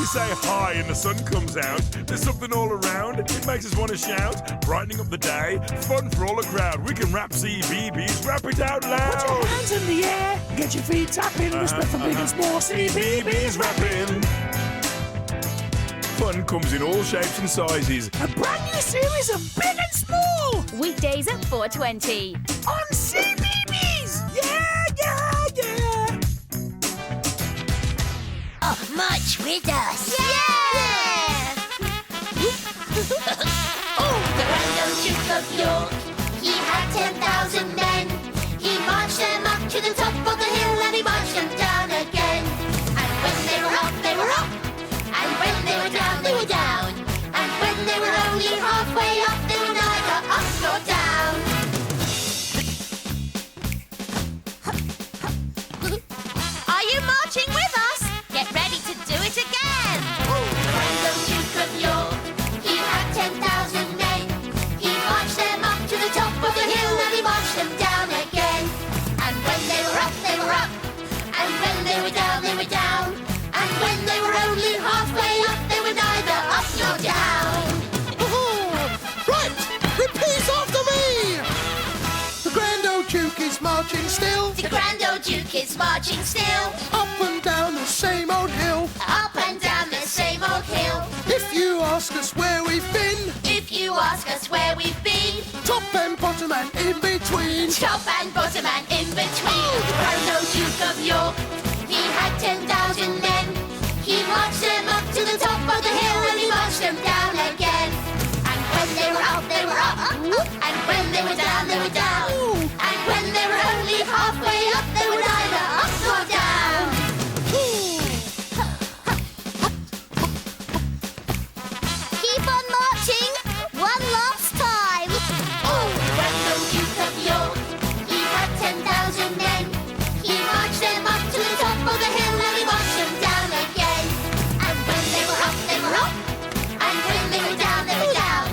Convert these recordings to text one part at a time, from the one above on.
we say hi and the sun comes out, there's something all around. It makes us want to shout, brightening up the day. Fun for all the crowd. We can rap CBeebies, rap it out loud. Put your hands in the air, get your feet tapping. Respect for big and small. CBeebies rapping. Fun comes in all shapes and sizes. A brand new series of big and small. Weekdays at 4:20. On CBeebies. Yeah, yeah, yeah. Oh, march with us. Yeah! Oh, the Grand Old Duke of York, he had 10,000 men. He marched them up to the top of the hill and he marched them down again. And when they were up, they were up. And when they were down, they were down. And when they were only halfway up, they were neither up nor down. Are you marching with us? Get ready to do it again. The Grand Old Duke of York, he had 10,000 men. He marched them up to the top of the hill and he marched them down again. And when they were up, they were up. And when they were down, they were down. And when they were only halfway up, they were neither up nor down. Right, repeat after me. The Grand Old Duke is marching still. The Grand Old Duke is marching still. Up and down the same old hill. Up and down the same old hill. If you ask us where we've been, If you ask us where we've been, top and bottom and in between. top and bottom and in between. The Grand Old Duke of York, he had 10,000 men. He marched them up to the top of the hill and he marched them down again. And when they were up, they were up. And when they were down, they were down. And when they were only halfway up, they were neither up nor down. Keep on marching. One last time. Oh, the Grand Old Duke of York, he had 10,000 men. He marched them up to the top of the hill and he marched them down again. And when they were up, they were up. And when they were down, they were down.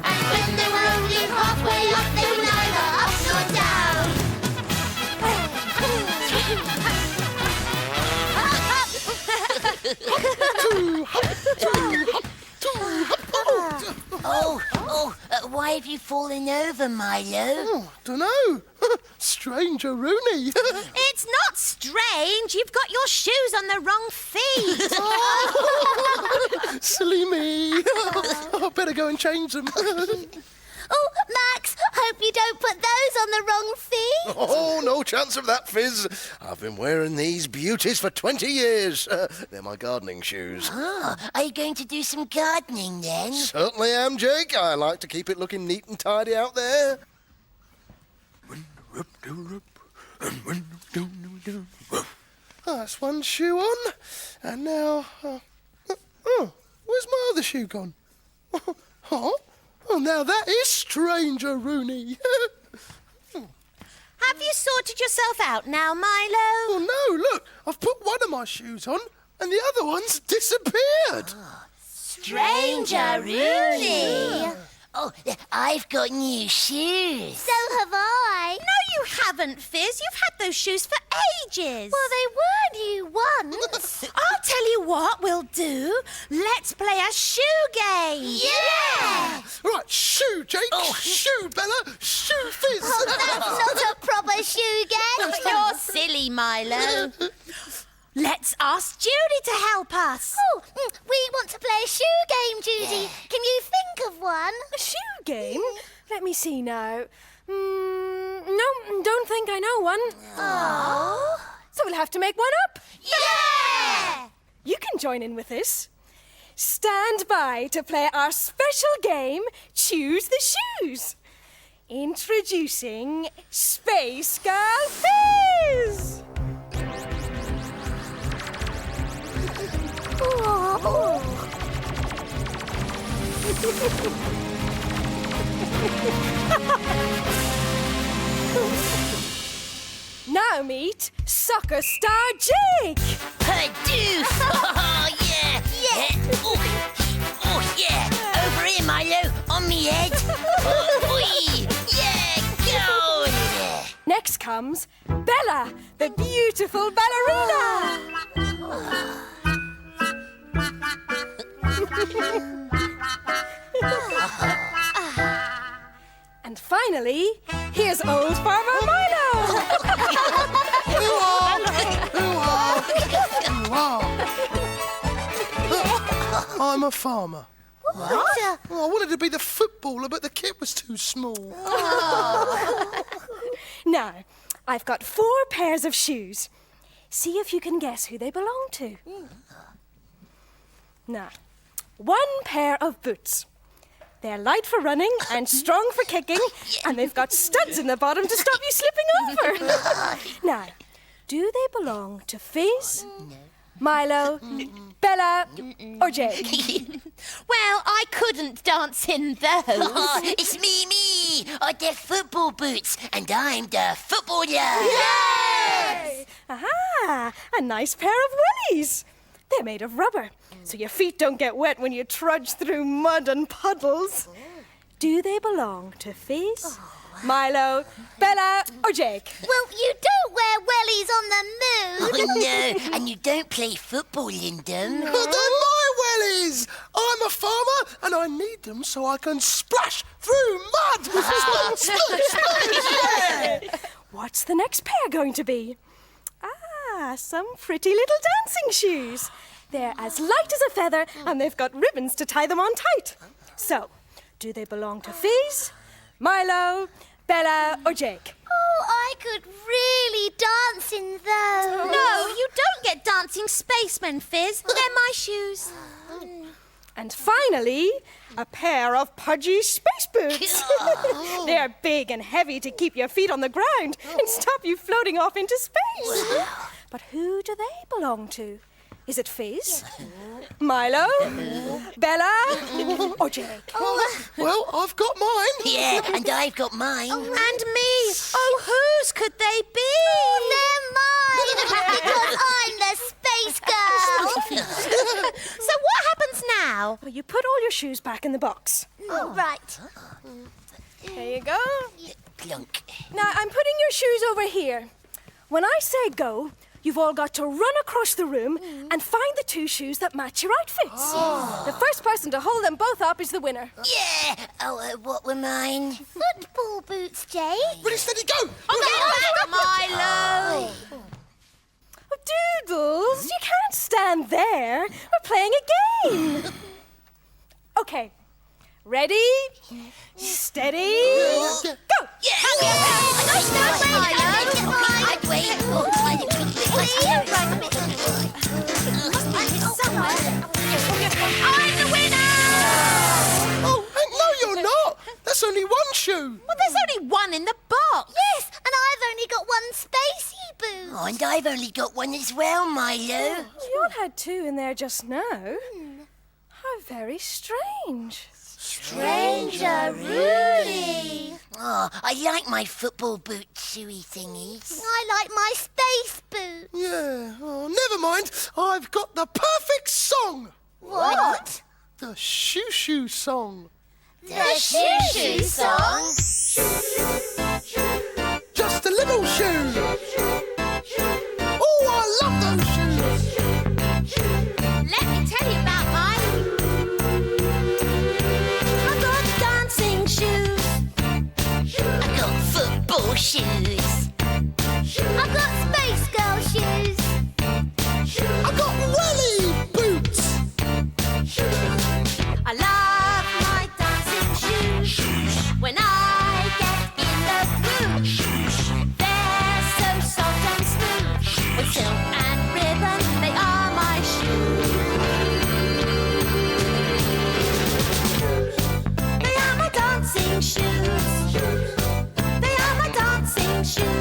And when they were only halfway up, they were neither up nor down. Why have you fallen over, Milo? Dunno. Stranger Rooney. It's not strange. You've got your shoes on the wrong feet. Silly me. I better go and change them. Oh, Max, hope you don't put those on the wrong feet. Oh, no chance of that, Fizz. I've been wearing these beauties for 20 years. They're my gardening shoes. Oh, are you going to do some gardening then? Certainly am, Jake. I like to keep it looking neat and tidy out there. That's one shoe on. And now... where's my other shoe gone? Huh? Oh, now that is Stranger Rooney. Have you sorted yourself out now, Milo? Oh, no, look. I've put one of my shoes on and the other one's disappeared. Stranger Rooney. Oh, I've got new shoes. So have I. No, you haven't, Fizz. You've had those shoes for ages. Well, they were new once. I'll tell you what we'll do. Let's play a shoe game. Yeah! Right, shoe, Jake. Shoe, Bella. Shoe, Fizz. Oh, that's not a proper shoe game. You're silly, Milo. Let's ask Judy to help us. Oh, we want to play a shoe game, Judy. Can you think of one? A shoe game? Let me see now. No, don't think I know one. Oh. So we'll have to make one up. Yeah! You can join in with this. Stand by to play our special game, Choose the Shoes. Introducing Space Girl Fizz. Now meet soccer star Jake. Hadoof! Oh, yeah! Yeah! Oh, yeah! Over here, Milo! On me head! Oh, oi. Yeah! Go! Yeah. Next comes Bella, the beautiful ballerina. And finally, here's old Farmer Milo. I'm a farmer. What? Oh, I wanted to be the footballer, but the kit was too small. Now, I've got 4 pairs of shoes. See if you can guess who they belong to. Now, 1 pair of boots. They're light for running and strong for kicking, and they've got studs in the bottom to stop you slipping over. Now, do they belong to Fizz, Milo, Bella, or Jake? Well, I couldn't dance in those. Oh, it's me. They're football boots, and I'm the footballer. Yay! Aha! A nice pair of willies. They're made of rubber, so your feet don't get wet when you trudge through mud and puddles. Do they belong to Fizz, Milo, Bella, or Jake? Well, you don't wear wellies on the moon. Oh, no, and you don't play football in them. They're my wellies! I'm a farmer and I need them so I can splash through mud! What's the next pair going to be? Ah, some pretty little dancing shoes. They're as light as a feather and they've got ribbons to tie them on tight. So, do they belong to Fizz, Milo, Bella, or Jake? Oh, I could really dance in those. No, you don't get dancing spacemen, Fizz. They're my shoes. And finally, a pair of pudgy space boots. They're big and heavy to keep your feet on the ground and stop you floating off into space. But who do they belong to? Is it Fizz, Milo, Bella, or Jake? Well, I've got mine. Yeah, and I've got mine. And me. Oh, whose could they be? They're mine. Because I'm the space girl. So what happens now? Well, you put all your shoes back in the box. Oh, right. There you go. Clunk. Now, I'm putting your shoes over here. When I say go, you've all got to run across the room and find the 2 shoes that match your outfits. The first person to hold them both up is the winner. Yeah. Oh, what were mine? Football boots, Jake. Ready, steady, go! Milo. Oh, Doodles, you can't stand there. We're playing a game. Okay, ready, steady, go! I'm the winner! Oh, no, you're not. That's only 1 shoe. Well, there's only 1 in the box. Yes, and I've only got 1 spacey boot. Oh, and I've only got 1 as well, Milo. You all had 2 in there just now. How very strange. Stranger Rooney. Oh, I like my football boot shoey thingies. I like my space boot. Yeah, oh, never mind. I've got the perfect song. What? The shoo-shoo song. The shoo-shoo song? Just a little shoe. Oh, I love those shoes. Let me tell you about mine. I've got dancing shoes. I got football shoes. I've got space girl shoes. I've got welly boots. I love my dancing shoes. When I get in the groove, they're so soft and smooth. With silk and ribbon, they are my shoes. They are my dancing shoes. They are my dancing shoes.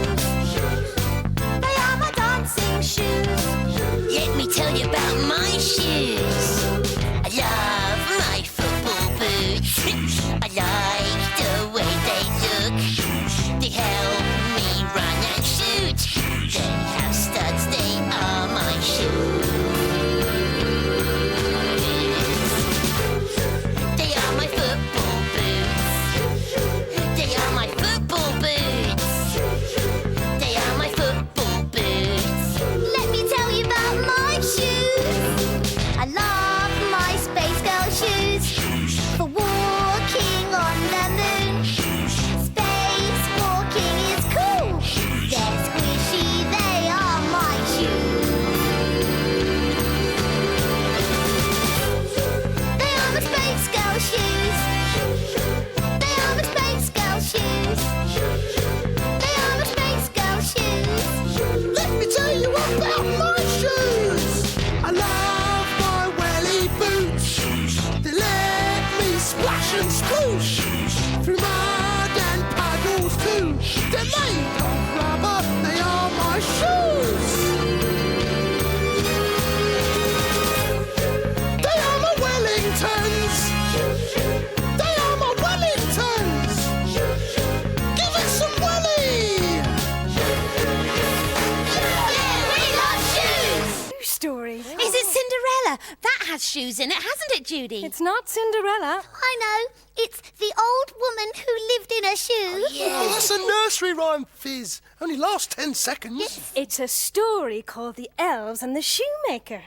shoes in it, hasn't it, Judy? It's not Cinderella. I know. It's the old woman who lived in her shoes. Oh, that's a nursery rhyme, Fizz. Only lasts 10 seconds. It's a story called The Elves and the Shoemaker.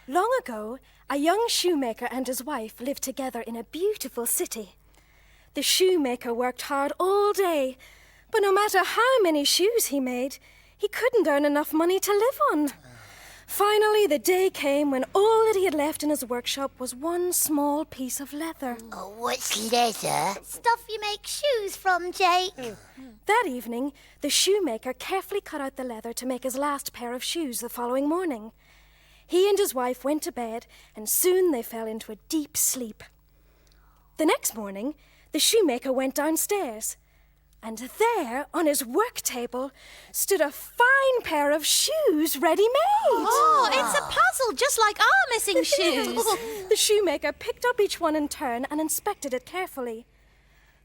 Long ago, a young shoemaker and his wife lived together in a beautiful city. The shoemaker worked hard all day, but no matter how many shoes he made, he couldn't earn enough money to live on. Finally, the day came when all that he had left in his workshop was one small piece of leather. Oh, what's leather? Stuff you make shoes from, Jake. That evening, the shoemaker carefully cut out the leather to make his last pair of shoes the following morning. He and his wife went to bed, and soon they fell into a deep sleep. The next morning, the shoemaker went downstairs, and there, on his work table, stood a fine pair of shoes ready-made. Oh, it's a puzzle, just like our missing shoes. The shoemaker picked up each one in turn and inspected it carefully.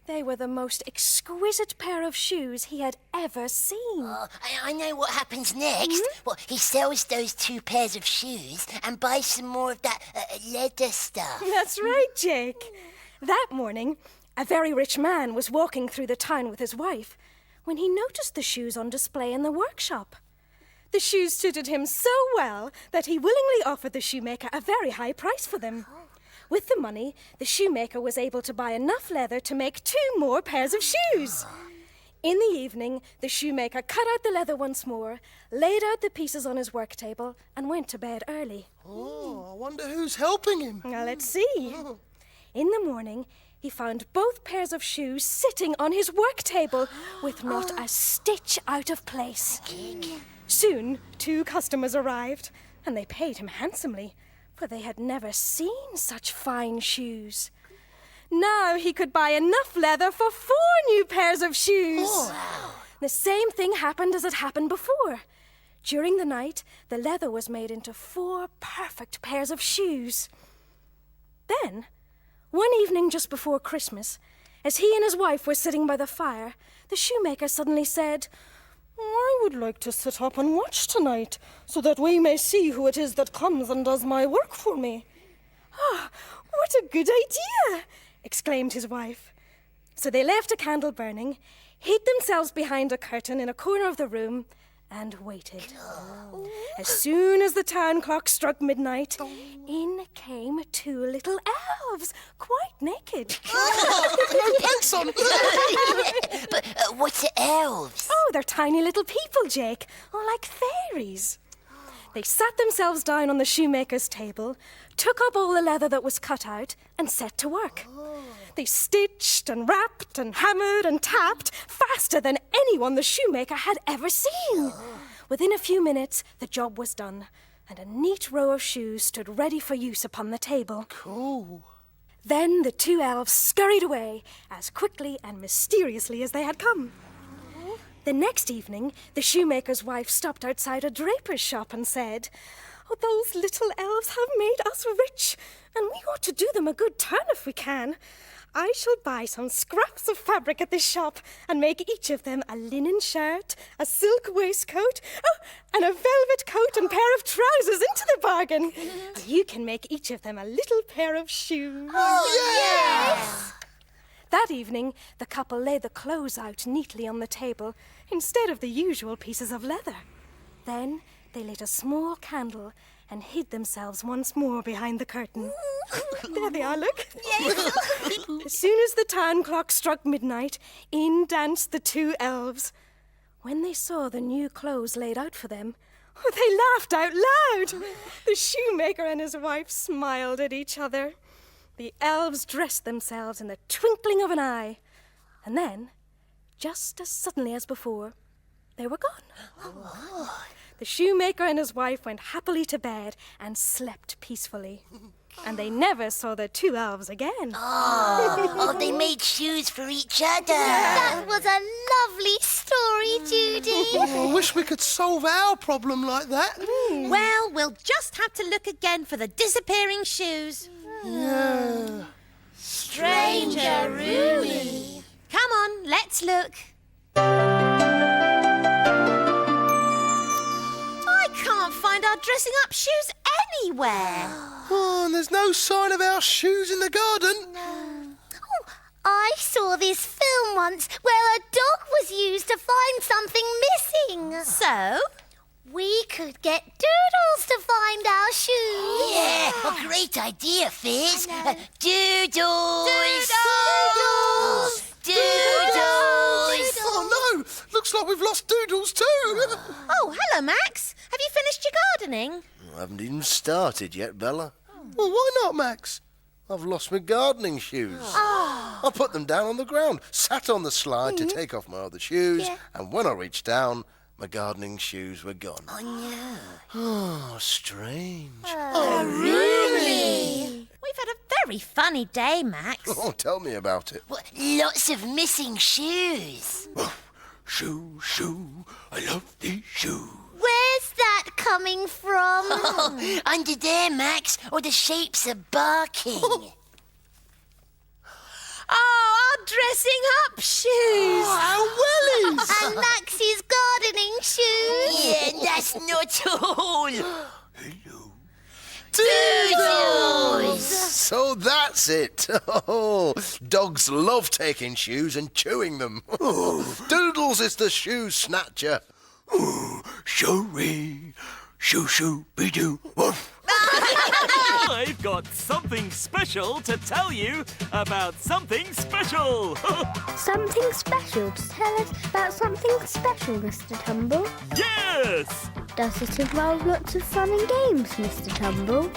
They were the most exquisite pair of shoes he had ever seen. Oh, I know what happens next. Well, he sells those 2 pairs of shoes and buys some more of that leather stuff. That's right, Jake. That morning, a very rich man was walking through the town with his wife when he noticed the shoes on display in the workshop. The shoes suited him so well that he willingly offered the shoemaker a very high price for them. With the money, the shoemaker was able to buy enough leather to make 2 more pairs of shoes. In the evening, the shoemaker cut out the leather once more, laid out the pieces on his work table, and went to bed early. Oh, I wonder who's helping him. Now, let's see. In the morning, he found both pairs of shoes sitting on his work table with not a stitch out of place. Soon, 2 customers arrived, and they paid him handsomely, for they had never seen such fine shoes. Now he could buy enough leather for 4 new pairs of shoes. The same thing happened as it happened before. During the night, the leather was made into 4 perfect pairs of shoes. Then, one evening just before Christmas, as he and his wife were sitting by the fire, the shoemaker suddenly said, "I would like to sit up and watch tonight, so that we may see who it is that comes and does my work for me." "Ah, what a good idea!" exclaimed his wife. So they left a candle burning, hid themselves behind a curtain in a corner of the room, and waited. As soon as the town clock struck midnight, in came 2 little elves, quite naked. No pants on. But what's the elves? Oh, they're tiny little people, Jake. Oh, like fairies. They sat themselves down on the shoemaker's table, took up all the leather that was cut out, and set to work. They stitched and wrapped and hammered and tapped faster than anyone the shoemaker had ever seen. Within a few minutes, the job was done, and a neat row of shoes stood ready for use upon the table. Cool. Then the 2 elves scurried away as quickly and mysteriously as they had come. The next evening, the shoemaker's wife stopped outside a draper's shop and said, "Oh, those little elves have made us rich, and we ought to do them a good turn if we can. I shall buy some scraps of fabric at this shop and make each of them a linen shirt, a silk waistcoat, and a velvet coat and pair of trousers into the bargain. You can make each of them a little pair of shoes." Oh, yes! That evening, the couple laid the clothes out neatly on the table instead of the usual pieces of leather. Then they lit a small candle and hid themselves once more behind the curtain. There they are, look. As soon as the town clock struck midnight, in danced the 2 elves. When they saw the new clothes laid out for them, they laughed out loud. The shoemaker and his wife smiled at each other. The elves dressed themselves in the twinkling of an eye, and then, just as suddenly as before, they were gone. The shoemaker and his wife went happily to bed and slept peacefully. And they never saw the 2 elves again. Oh, they made shoes for each other. That was a lovely story, Judy. I wish we could solve our problem like that. Well, we'll just have to look again for the disappearing shoes. Yeah. Stranger Rooney. Come on, let's look. I can't find our dressing up shoes anywhere. Oh, and there's no sign of our shoes in the garden. Oh, I saw this film once where a dog was used to find something missing. So? We could get Doodles to find our shoes. Yeah, a great idea, Fizz. Doodles! Doodles! Doodles! Oh, no! Looks like we've lost Doodles too. Oh, hello, Max. Have you finished your gardening? I haven't even started yet, Bella. Well, why not, Max? I've lost my gardening shoes. I put them down on the ground, sat on the slide to take off my other shoes, and when I reached down, my gardening shoes were gone. Oh, no. Oh, strange. Oh, really? We've had a very funny day, Max. Oh, tell me about it. What, lots of missing shoes. Shoo, shoo, I love these shoes. Where's that coming from? Oh, under there, Max, or the shapes are barking. Oh, our dressing up shoes. Our wellies! And Max's gardening shoes. Yeah, that's not all. Doodles! So that's it. Oh, dogs love taking shoes and chewing them. Doodles is the shoe snatcher. Shoo-wee, shoo-shoo-be-doo, woof. I've got something special to tell you about something special. Something special to tell us about something special, Mr. Tumble. Yes! Does it involve lots of fun and games, Mr. Tumble?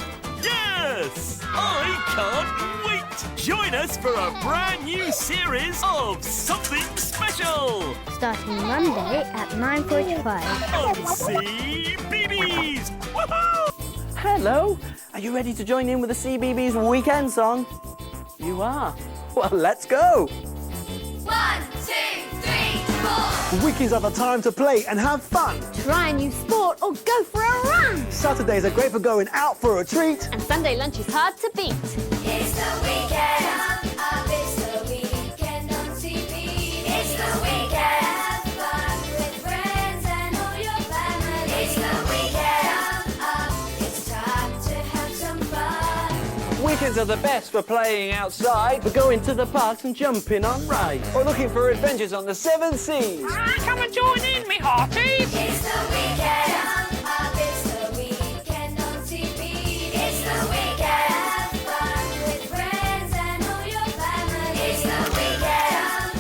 Yes! I can't wait! Join us for a brand new series of Something Special Starting Monday at 9:45. on CBEEBIES! Woohoo! Hello, are you ready to join in with the CBeebies weekend song? You are. Well, let's go. 1, 2, 3, 4. Weekends are the time to play and have fun. Try a new sport or go for a run. Saturdays are great for going out for a treat. And Sunday lunch is hard to beat. It's the weekend. It's the weekend on TV. It's the weekend. Have fun with friends and all your family. It's the weekend. It's time to have some fun. Weekends are the best for playing outside, for going to the parks and jumping on rides, or looking for adventures on the 7 seas. Come and join in, me hearties. It's the weekend. It's the weekend on TV. It's the weekend. Have fun with friends and all your family. It's the weekend.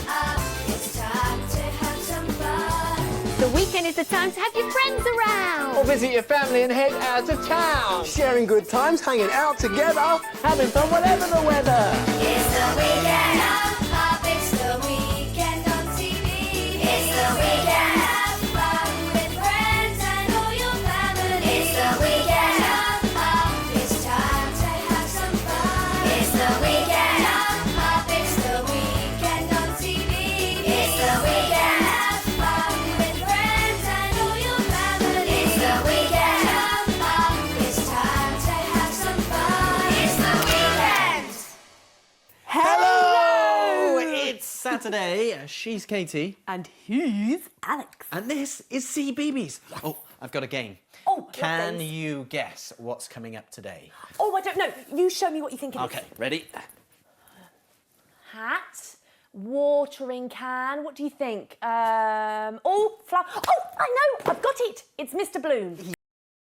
It's time to have some fun. The weekend is the time to have your friends around. Or visit your family and head out of town. Sharing good times, hanging out together. Having fun whatever the weather. It's the weekend. It's the weekend on TV. It's the weekend. Have fun with friends and all your family. It's the weekend. It's time to have some fun. It's the weekend. It's the weekend on TV. It's the weekend. Have fun with friends and all your family. It's the weekend. It's time to have some fun. It's the weekend. Hello! It's Saturday. She's Katie. And he's Alex. And this is CBeebies. Oh, I've got a game. Oh, Can you guess what's coming up today? Oh, I don't know. You show me what you think it is. Okay, ready? Hat, watering can. What do you think? Oh, flower. Oh, I know. I've got it. It's Mr. Bloom.